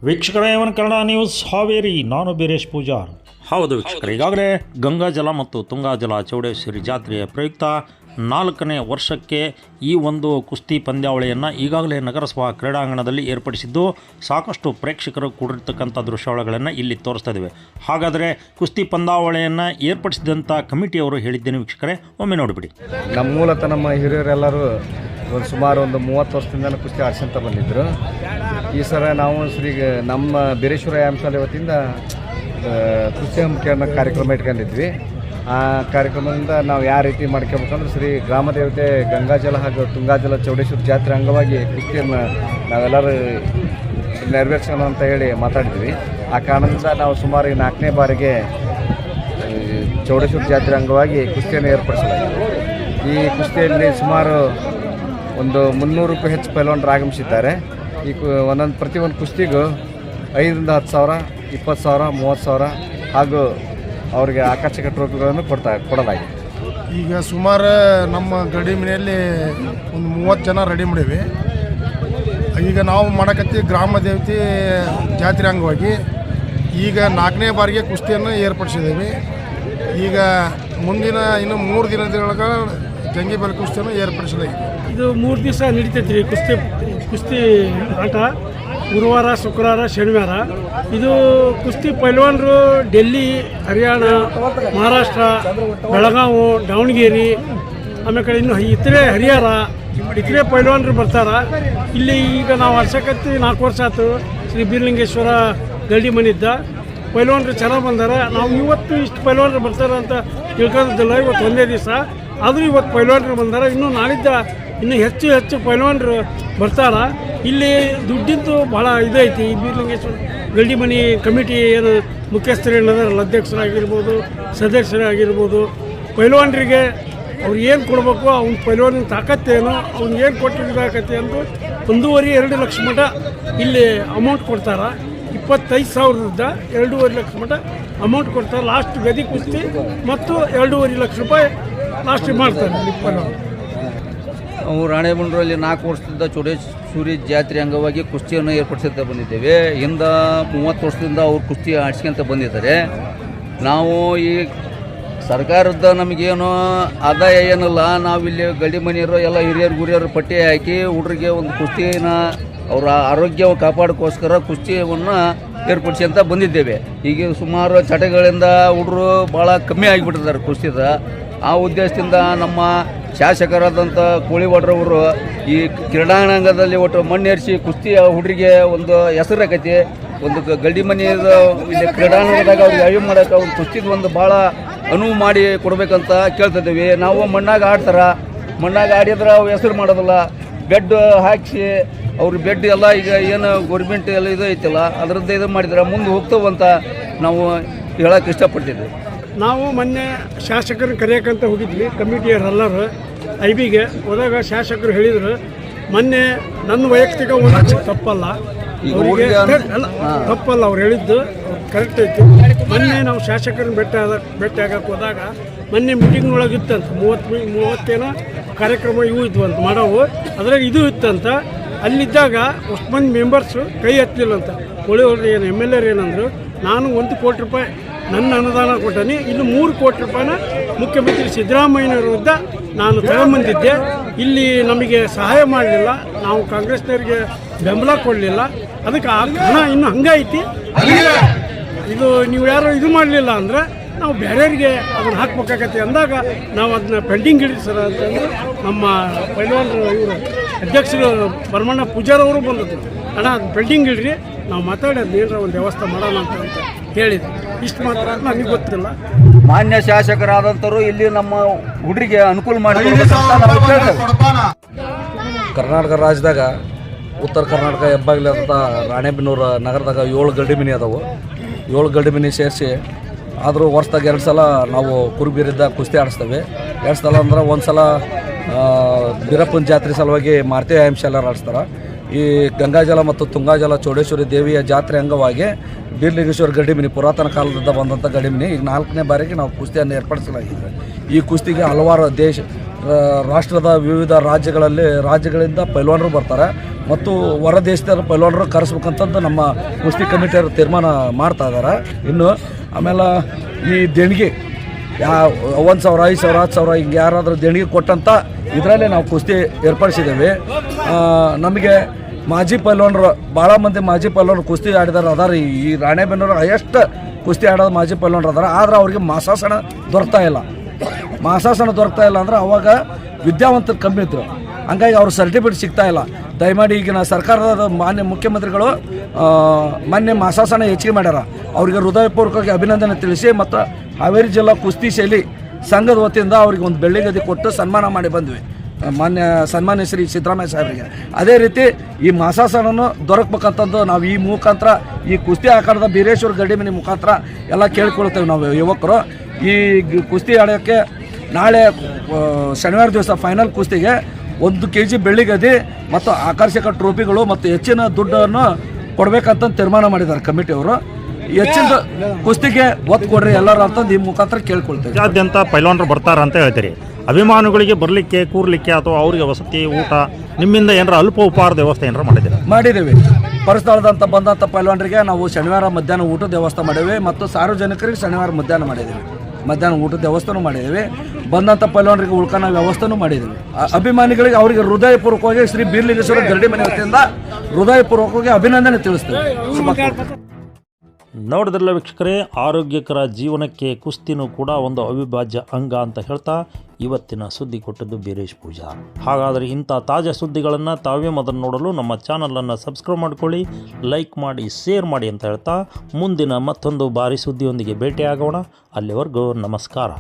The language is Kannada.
ವೀಕ್ಷಕರೇ, ಕನ್ನಡ ನ್ಯೂಸ್ ಹಾವೇರಿ. ನಾನು ಬೀರೇಶ್ ಪೂಜಾರ್. ಹೌದು ವೀಕ್ಷಕರೇ, ಈಗಾಗಲೇ ಗಂಗಾಜಲ ಮತ್ತು ತುಂಗಾಜಲ ಚೌಡೇಶ್ವರಿ ಜಾತ್ರೆಯ ಪ್ರಯುಕ್ತ 4ನೇ ವರ್ಷಕ್ಕೆ ಈ ಒಂದು ಕುಸ್ತಿ ಪಂದ್ಯಾವಳಿಯನ್ನು ಈಗಾಗಲೇ ನಗರಸಭಾ ಕ್ರೀಡಾಂಗಣದಲ್ಲಿ ಏರ್ಪಡಿಸಿದ್ದು ಸಾಕಷ್ಟು ಪ್ರೇಕ್ಷಕರು ಕೂಡಿರ್ತಕ್ಕಂಥ ದೃಶ್ಯಾವಳಿಗಳನ್ನು ಇಲ್ಲಿ ತೋರಿಸ್ತಾ ಇದ್ದೇವೆ. ಹಾಗಾದರೆ ಕುಸ್ತಿ ಪಂದ್ಯಾವಳಿಯನ್ನು ಏರ್ಪಡಿಸಿದಂಥ ಕಮಿಟಿಯವರು ಹೇಳಿದ್ದೇನೆ ವೀಕ್ಷಕರೇ, ಒಮ್ಮೆ ನೋಡಿಬಿಡಿ. ನಮ್ಮ ಮೂಲತಃ ನಮ್ಮ ಹಿರಿಯರೆಲ್ಲರೂ ಸುಮಾರು ಒಂದು 30 ವರ್ಷದಿಂದ ಕುಸ್ತಿ ಆಡ್ಸಂತ ಬಂದಿದ್ದರು. ಈ ಸಲ ನಾವು ನಮ್ಮ ಬೀರೇಶ್ವರ ವ್ಯಾಯಾಮ ಶಾಲೆ ವತಿಯಿಂದ ಕುಸ್ತಿ ಹಮ್ಮಿಕೊಳ್ಳೋ ಕಾರ್ಯಕ್ರಮ ಇಟ್ಕೊಂಡಿದ್ವಿ. ಆ ಕಾರ್ಯಕ್ರಮದಿಂದ ನಾವು ಯಾವ ರೀತಿ ಮಾಡ್ಕೋಬೇಕಂದ್ರೆ ಶ್ರೀ ಗ್ರಾಮ ದೇವತೆ ಗಂಗಾಜಲ ಹಾಗೂ ತುಂಗಾಜಲ ಚೌಡೇಶ್ವರಿ ಜಾತ್ರೆ ಅಂಗವಾಗಿ ಕುಸ್ತಿಯನ್ನು ನಾವೆಲ್ಲರೂ ನೆರವೇರಿಸೋಣ ಅಂತ ಹೇಳಿ ಮಾತಾಡಿದ್ವಿ. ಆ ಕಾರಣದಿಂದ ನಾವು ಸುಮಾರು 4ನೇ ಬಾರಿಗೆ ಚೌಡೇಶ್ವರಿ ಜಾತ್ರೆ ಅಂಗವಾಗಿ ಕುಸ್ತಿಯನ್ನು ಏರ್ಪಡಿಸಲಾಗಿದೆ. ಈ ಕುಸ್ತಿಯಲ್ಲಿ ಸುಮಾರು ಒಂದು 300ಕ್ಕೂ ಹೆಚ್ಚು ಪೈಲ್ವಾನರು ಆಗಮಿಸಿದ್ದಾರೆ. ಈ ಪ್ರತಿಯೊಂದು ಕುಸ್ತಿಗೂ 5ರಿಂದ 10 ಸಾವಿರ, 20 ಸಾವಿರ, 30 ಸಾವಿರ ಹಾಗೂ ಅವರಿಗೆ ಆಕರ್ಷಕ ಟ್ರೋಫಿಗಳನ್ನು ಕೊಡಲಾಗಿದೆ. ಈಗ ಸುಮಾರು ನಮ್ಮ ಗಡಿ ಮನೆಯಲ್ಲಿ ಒಂದು 30 ಜನ ರೆಡಿ ಮಾಡೀವಿ. ಈಗ ನಾವು ಮಾಡಕತ್ತಿ ಗ್ರಾಮ ದೇವತೆ ಜಾತ್ರೆ ಅಂಗವಾಗಿ ಈಗ 4ನೇ ಬಾರಿಗೆ ಕುಸ್ತಿಯನ್ನು ಏರ್ಪಡಿಸಿದ್ದೀವಿ. ಈಗ ಮುಂದಿನ ಇನ್ನು 3 ದಿನದೊಳಗೆ ಜಂಗಿಬಲ್ ಕುಸ್ತಿಯನ್ನು ಏರ್ಪಡಿಸಲಾಗಿದೆ. ಇದು 3 ದಿವಸ ನಡೀತೈತಿ ರೀ ಕುಸ್ತಿ ಆಟ. ಗುರುವಾರ, ಶುಕ್ರವಾರ, ಶನಿವಾರ. ಇದು ಕುಸ್ತಿ ಪೈಲ್ವಾನರು ಡೆಲ್ಲಿ, ಹರಿಯಾಣ, ಮಹಾರಾಷ್ಟ್ರ, ಬೆಳಗಾವಿ, ದಾವಣಗೆರೆ, ಆಮೇಲೆ ಇನ್ನು ಇತರೆ ಹರಿಹರ ಇತರೆ ಪೈಲ್ವಾನರು ಬರ್ತಾರೆ. ಇಲ್ಲಿ ಈಗ ನಾವು ವರ್ಷಕತ್ತಿ 4 ವರ್ಷ ಆಯ್ತು. ಶ್ರೀ ಬೀರಲಿಂಗೇಶ್ವರ ಗಲ್ಡಿ ಮನಿದ್ದ ಪೈಲ್ವಾನರು ಚೆನ್ನಾಗಿ ಬಂದಾರೆ. ನಾವು ಇವತ್ತು ಇಷ್ಟು ಪೈಲ್ವಾನರು ಬರ್ತಾರೆ ಅಂತ ತಿಳ್ಕೊಂಡಿದ್ದಿಲ್ಲ. ಇವತ್ತು ಒಂದೇ ದಿವಸ ಆದರೂ ಇವತ್ತು ಪೈಲ್ವಾನರು ಬಂದಾರೆ. ಇನ್ನೂ ನಾಳಿದ್ದ ಇನ್ನೂ ಹೆಚ್ಚು ಪೈಲ್ವಾನರು ಬರ್ತಾರೆ. ಇಲ್ಲಿ ದುಡ್ಡಿಂದು ಭಾಳ ಇದೈತಿ. ಈ ಬೀರಲಿಂಗೇಶ್ವರ ಗಲ್ಡಿ ಮನಿ ಕಮಿಟಿ ಏನು ಮುಖ್ಯಸ್ಥರು ಏನದಾರಲ್ಲ, ಅಧ್ಯಕ್ಷರಾಗಿರ್ಬೋದು, ಸದಸ್ಯರಾಗಿರ್ಬೋದು, ಪೈಲ್ವಾನರಿಗೆ ಅವ್ರು ಏನು ಕೊಡಬೇಕು, ಅವ್ನ ಪೈಲ್ವಾನಿನ ತಾಕತ್ತೇನು, ಅವ್ನಿಗೆ ಏನು ಕೊಟ್ಟಿದ್ದಾಕತ್ತೆ ಅಂತ 1.5-2 ಲಕ್ಷ ಮಟ ಇಲ್ಲಿ ಅಮೌಂಟ್ ಕೊಡ್ತಾರೆ. 25 ಸಾವಿರದಿಂದ 2.5 ಲಕ್ಷ ಮಟ ಅಮೌಂಟ್ ಕೊಡ್ತಾರೆ. ಲಾಸ್ಟ್ ಗದಿ ಕುಸ್ತಿ ಮತ್ತು 2.5 ಲಕ್ಷ ರೂಪಾಯಿ ಲಾಸ್ಟ್ ಮಾಡ್ತಾರೆ ಪೈಲ್ವಾನ. ನಾವು ರಾಣೆಬೆನ್ನೂರಲ್ಲಿ 4 ವರ್ಷದಿಂದ ಚೌಡೇಶ್ವರಿ ಜಾತ್ರೆ ಅಂಗವಾಗಿ ಕುಸ್ತಿಯನ್ನು ಏರ್ಪಡಿಸುತ್ತಾ ಬಂದಿದ್ದೇವೆ. ಹಿಂದೆ 30 ವರ್ಷದಿಂದ ಅವ್ರು ಕುಸ್ತಿ ಆಡಿಸ್ಕೊಂತ ಬಂದಿದ್ದಾರೆ. ನಾವು ಈ ಸರ್ಕಾರದ ನಮಗೇನು ಆದಾಯ ಏನಿಲ್ಲ. ನಾವಿಲ್ಲಿ ಗಡಿ ಮನೆಯವರು ಎಲ್ಲ ಹಿರಿಯರು ಪಟ್ಟಿ ಹಾಕಿ ಹುಡುಗರಿಗೆ ಒಂದು ಕುಸ್ತಿನ ಅವರ ಆರೋಗ್ಯ ಕಾಪಾಡೋಕ್ಕೋಸ್ಕರ ಕುಸ್ತಿಯನ್ನು ಏರ್ಪಡಿಸ್ಕೊಂತ ಬಂದಿದ್ದೇವೆ. ಈಗ ಸುಮಾರು ಚಟಗಳಿಂದ ಹುಡುಗರು ಭಾಳ ಕಮ್ಮಿ ಆಗಿಬಿಟ್ಟಿದ್ದಾರೆ ಕುಸ್ತಿದ. ಆ ಉದ್ದೇಶದಿಂದ ನಮ್ಮ ಶಾಸಕರಾದಂಥ ಕೋಳಿವಾಡ್ರವರು ಈ ಕ್ರೀಡಾಂಗಣದಲ್ಲಿ ಒಟ್ಟು ಮಣ್ಣೇರಿಸಿ ಕುಸ್ತಿ ಹುಡುಗರಿಗೆ ಒಂದು ಹೆಸರಾಕೈತಿ. ಒಂದು ಗಲ್ಡಿ ಮನೆಯದ ಇಲ್ಲಿ ಕ್ರೀಡಾಂಗಣದಾಗ ಅವ್ರಿಗೆ ಅರಿವು ಮಾಡೋಕೆ ಒಂದು ಕುಸ್ತಿದ ಒಂದು ಭಾಳ ಅನುವು ಮಾಡಿ ಕೊಡ್ಬೇಕಂತ ಕೇಳ್ತಿದ್ದೀವಿ. ನಾವು ಮಣ್ಣಾಗ ಮಣ್ಣಾಗ ಆಡಿದ್ರೆ ಅವು ಹೆಸರು ಮಾಡೋದಿಲ್ಲ. ಬೆಡ್ ಹಾಕಿಸಿ ಅವ್ರ ಬೆಡ್ ಎಲ್ಲ ಈಗ ಏನು ಗೌರ್ಮೆಂಟ್ ಎಲ್ಲ ಇದು ಐತಿಲ್ಲ, ಅದರದ್ದು ಇದು ಮಾಡಿದ್ರೆ ಮುಂದೆ ಹೋಗ್ತಾವಂತ ನಾವು ಹೇಳೋಕೆ ಇಷ್ಟಪಡ್ತಿದ್ವಿ. ನಾವು ಮೊನ್ನೆ ಶಾಸಕರನ್ನ ಕರೆಯೋಕ್ಕಂತ ಹೋಗಿದ್ವಿ, ಕಮಿಟಿಯವರೆಲ್ಲರೂ ಐಬಿಗೆ ಹೋದಾಗ ಶಾಸಕರು ಹೇಳಿದರು, ಮೊನ್ನೆ ನನ್ನ ವೈಯಕ್ತಿಕ ಒಂದು ತಪ್ಪಲ್ಲ ಅವರಿಗೆ ತಪ್ಪಲ್ಲ ಅವ್ರು ಹೇಳಿದ್ದು ಕರೆಕ್ಟ್ ಐತಿ. ಮೊನ್ನೆ ನಾವು ಶಾಸಕರನ್ನ ಭೇಟಿ ಆಗಕ್ಕೆ ಹೋದಾಗ ಮೊನ್ನೆ ಮೀಟಿಂಗ್ನೊಳಗೆ ಇತ್ತಂತ 30 ಕಾರ್ಯಕ್ರಮ ಇವು ಇದ್ವಂತ ಮಾಡೋವು. ಅದ್ರಾಗ ಇದು ಇತ್ತಂತ. ಅಲ್ಲಿದ್ದಾಗ ಅಷ್ಟು ಮಂದಿ ಮೆಂಬರ್ಸು ಕೈ ಹತ್ತಲಿಲ್ಲಂತ. ಒಳ್ಳೆಯವ್ರು ಏನು MLA ಏನಂದ್ರು, ನಾನು 1 ಕೋಟಿ ರೂಪಾಯಿ ನನ್ನ ಅನುದಾನ ಕೊಟ್ಟನಿ, ಇನ್ನು 3 ಕೋಟಿ ರೂಪಾಯಿನ ಮುಖ್ಯಮಂತ್ರಿ ಸಿದ್ದರಾಮಯ್ಯನವರ ವಿರುದ್ಧ ನಾನು ತಗೊಂಬಂದಿದ್ದೆ. ಇಲ್ಲಿ ನಮಗೆ ಸಹಾಯ ಮಾಡಲಿಲ್ಲ, ನಾವು ಕಾಂಗ್ರೆಸ್ನವ್ರಿಗೆ ಬೆಂಬಲ ಕೊಡಲಿಲ್ಲ, ಅದಕ್ಕೆ ಆ ಹಣ ಇನ್ನೂ ಹಂಗೈತಿ. ಇದು ನೀವು ಯಾರು ಇದು ಮಾಡಲಿಲ್ಲ ಅಂದರೆ ನಾವು ಬೇರೆಯವರಿಗೆ ಅದನ್ನು ಹಾಕ್ಬೇಕಾಗತ್ತೆ ಅಂದಾಗ ನಾವು ಅದನ್ನ ಪೆಂಡಿಂಗ್ ಇಡಿ ಸರ್ ಅಂತಂದು ನಮ್ಮ ಪೈಲ್ವಾನರು ಇವರು ಅಧ್ಯಕ್ಷರು ಭರಮಣ್ಣ ಪೂಜಾರವರು ಬಂದದ್ದು. ಅಣ್ಣ ಅದು ಪೆಂಡಿಂಗ್ ಇಡ್ರಿ, ನಾವು ಮಾತಾಡಿ ಅದು ಏನರ ಒಂದು ವ್ಯವಸ್ಥೆ ಮಾಡೋಣ ಅಂತ ಹೇಳಿದ್ವಿ. ಇಷ್ಟು ಮಾತ್ರ ನನಗೆ ಗೊತ್ತಿಲ್ಲ. ಮಾನ್ಯ ಶಾಸಕರಾದಂಥವ್ರು ಇಲ್ಲಿ ನಮ್ಮ ಹುಡುಗರಿಗೆ ಅನುಕೂಲ ಮಾಡಿ ಕರ್ನಾಟಕ ರಾಜ್ಯದಾಗ ಉತ್ತರ ಕರ್ನಾಟಕ ಹೆಬ್ಬಾಗಿಲು ಅಂತ ರಾಣೆಬೆನ್ನೂರು ನಗರದಾಗ 7 ಗಲ್ಡಿ ಮನೆ ಅದಾವು. 7 ಗಲ್ಡಿ ಮನೆ ಸೇರಿಸಿ ಆದರೂ ವರ್ಷದಾಗ 2 ಸಲ ನಾವು ಕುರುಬೀರಿದ್ದ ಕುಸ್ತಿ ಆಡಿಸ್ತೇವೆ. 2 ಸಲ ಅಂದ್ರೆ ಒಂದು ಸಲ ಬೀರಪ್ಪನ ಜಾತ್ರೆ ಸಲುವಾಗಿ ಮಾರುತಿ ವ್ಯಾಯಾಮ ಶಾಲೆ ಆಡಿಸ್ತಾರೆ. ಈ ಗಂಗಾಜಲ ಮತ್ತು ತುಂಗಾಜಲ ಚೌಡೇಶ್ವರಿ ದೇವಿಯ ಜಾತ್ರೆ ಅಂಗವಾಗಿ ಬೀರಲಿಂಗೇಶ್ವರ ಗಡಿ ಮನೆ ಪುರಾತನ ಕಾಲದಿಂದ ಬಂದಂಥ ಗಡಿ ಮನೆ ಈಗ 4ನೇ ಬಾರಿಗೆ ನಾವು ಕುಸ್ತಿಯನ್ನು ಏರ್ಪಡಿಸಲಾಗಿದೆ. ಈ ಕುಸ್ತಿಗೆ ಹಲವಾರು ರಾಷ್ಟ್ರದ ವಿವಿಧ ರಾಜ್ಯಗಳಿಂದ ಪೈಲ್ವಾನರು ಬರ್ತಾರೆ. ಮತ್ತು ಹೊರ ದೇಶದ ಪೈಲ್ವಾನರು ಕರೆಸ್ಬೇಕಂತಂದು ನಮ್ಮ ಕುಸ್ತಿ ಕಮಿಟಿಯವರು ತೀರ್ಮಾನ ಮಾಡ್ತಾ ಇದ್ದಾರೆ. ಇನ್ನು ಆಮೇಲೆ ಈ ದೇಣಿಗೆ 1,000 5,000 10,000 ಹಿಂಗೆ ಯಾರಾದರೂ ದೇಣಿಗೆ ಕೊಟ್ಟಂಥ ಇದರಲ್ಲೇ ನಾವು ಕುಸ್ತಿ ಏರ್ಪಡಿಸಿದ್ದೇವೆ. ನಮಗೆ ಮಾಜಿ ಪೈಲ್ವಾನರು ಭಾಳ ಮಂದಿ ಮಾಜಿ ಪೈಲ್ವಾನರು ಕುಸ್ತಿ ಆಡಿದಾರೆ ಅದಾರ. ಈ ರಾಣೆಬೆನ್ನೂರು ಹೈಯೆಸ್ಟ್ ಕುಸ್ತಿ ಆಡೋದು ಮಾಜಿ ಪೈಲ್ವಾನರು ಅದಾರ. ಆದ್ರೆ ಅವ್ರಿಗೆ ಮಾಸಾಸನ ದೊರಕ್ತಾ ಇಲ್ಲ. ಮಾಸಾಸನ ದೊರಕ್ತಾ ಇಲ್ಲ ಅಂದ್ರೆ ಅವಾಗ ವಿದ್ಯಾವಂತರು ಕಮ್ಮಿ ಇದ್ರು, ಹಂಗಾಗಿ ಅವ್ರ ಸರ್ಟಿಫಿಕೇಟ್ ಸಿಗ್ತಾ ಇಲ್ಲ. ದಯಮಾಡಿ ಈಗಿನ ಸರ್ಕಾರದ ಮಾನ್ಯ ಮುಖ್ಯಮಂತ್ರಿಗಳು ಮಾನ್ಯ ಮಾಸಾಸನ ಹೆಚ್ಚಿಗೆ ಮಾಡ್ಯಾರ. ಅವರಿಗೆ ಹೃದಯಪೂರ್ವಕವಾಗಿ ಅಭಿನಂದನೆ ತಿಳಿಸಿ ಮತ್ತು ಹಾವೇರಿ ಜಿಲ್ಲಾ ಕುಸ್ತಿ ಶೈಲಿ ಸಂಘದ ವತಿಯಿಂದ ಅವ್ರಿಗೆ ಒಂದು ಬೆಳ್ಳಿ ಗದಿ ಕೊಟ್ಟು ಸನ್ಮಾನ ಮಾಡಿ ಬಂದ್ವಿ ಸನ್ಮಾನ್ಯ ಶ್ರೀ ಸಿದ್ದರಾಮಯ್ಯ ಸಾಹೇಬರಿಗೆ. ಅದೇ ರೀತಿ ಈ ಮಾಸಾಸನನು ದೊರಕಬೇಕಂತಂದು ನಾವು ಈ ಮುಖಾಂತರ ಈ ಕುಸ್ತಿ ಆಕಾರದ ಬೀರೇಶ್ವರ ಗಡಿಮನಿ ಮುಖಾಂತರ ಎಲ್ಲ ಕೇಳ್ಕೊಳ್ತೇವೆ. ನಾವು ಯುವಕರು ಈ ಕುಸ್ತಿ ಆಡೋಕ್ಕೆ ನಾಳೆ ಶನಿವಾರ ದಿವಸ ಫೈನಲ್ ಕುಸ್ತಿಗೆ 1 kg ಬೆಳ್ಳಿ ಗದಿ ಮತ್ತು ಆಕರ್ಷಕ ಟ್ರೋಫಿಗಳು ಮತ್ತು ಹೆಚ್ಚಿನ ದುಡ್ಡನ್ನು ಕೊಡಬೇಕಂತ ತೀರ್ಮಾನ ಮಾಡಿದ್ದಾರೆ ಕಮಿಟಿಯವರು. ಹೆಚ್ಚಿನ ಕುಸ್ತಿಗೆ ಒತ್ತು ಕೊಡ್ರಿ ಎಲ್ಲರೂ ಅಂತಂದು ಈ ಮುಖಾಂತರ ಕೇಳ್ಕೊಳ್ತೇವೆ. ರಾಜ್ಯಾದ್ಯಂತ ಪೈಲ್ವಾನರು ಬರ್ತಾರ ಅಂತ ಹೇಳ್ತೀರಿ. ಅಭಿಮಾನಿಗಳಿಗೆ ಬರಲಿಕ್ಕೆ ಕೂರ್ಲಿಕ್ಕೆ ಅಥವಾ ಅವರಿಗೆ ವಸತಿ ಊಟ ನಿಮ್ಮಿಂದ ಏನಾರ ಅಲ್ಪ ಉಪಹಾರದ ವ್ಯವಸ್ಥೆ ಏನಾರ ಮಾಡಿದ್ದೇವೆ. ಪರಿಸ್ಥಳದಂತ ಬಂದಂಥ ಪೈಲ್ವಾನರಿಗೆ ನಾವು ಶನಿವಾರ ಮಧ್ಯಾಹ್ನ ಊಟದ ವ್ಯವಸ್ಥೆ ಮಾಡಿದ್ದೇವೆ ಮತ್ತು ಸಾರ್ವಜನಿಕರಿಗೆ ಶನಿವಾರ ಮಧ್ಯಾಹ್ನ ಊಟದ ವ್ಯವಸ್ಥೆನೂ ಮಾಡಿದ್ದೇವೆ. ಬಂದಂಥ ಪೈಲ್ವಾನರಿಗೆ ಉಳ್ಕೊಳ್ಳೋ ವ್ಯವಸ್ಥೆನೂ ಮಾಡಿದ್ದೇವೆ. ಅಭಿಮಾನಿಗಳಿಗೆ ಅವರಿಗೆ ಹೃದಯಪೂರ್ವಕವಾಗಿ ಶ್ರೀ ಬೀರ್ಲಿಂಗೇಶ್ವರ ಗರಡಿಮನೆ ವತಿಯಿಂದ ಹೃದಯಪೂರ್ವಕವಾಗಿ ಅಭಿನಂದನೆ ತಿಳಿಸ್ತೇವೆ. ನೋಡಿದ್ರಲ್ಲ ವೀಕ್ಷಕರೇ, ಆರೋಗ್ಯಕರ ಜೀವನಕ್ಕೆ ಕುಸ್ತಿನೂ ಕೂಡ ಒಂದು ಅವಿಭಾಜ್ಯ ಅಂಗ ಅಂತ ಹೇಳ್ತಾ ಇವತ್ತಿನ ಸುದ್ದಿ ಕೊಟ್ಟದ್ದು ಬೀರೇಶ್ ಪೂಜಾರ್. ಹಾಗಾದರೆ ಇಂಥ ತಾಜಾ ಸುದ್ದಿಗಳನ್ನು ತಾವೇ ಮೊದಲು ನೋಡಲು ನಮ್ಮ ಚಾನಲನ್ನು ಸಬ್ಸ್ಕ್ರೈಬ್ ಮಾಡ್ಕೊಳ್ಳಿ, ಲೈಕ್ ಮಾಡಿ, ಶೇರ್ ಮಾಡಿ ಅಂತ ಹೇಳ್ತಾ ಮುಂದಿನ ಮತ್ತೊಂದು ಭಾರಿ ಸುದ್ದಿಯೊಂದಿಗೆ ಭೇಟಿಯಾಗೋಣ. ಅಲ್ಲಿವರೆಗೂ ನಮಸ್ಕಾರ.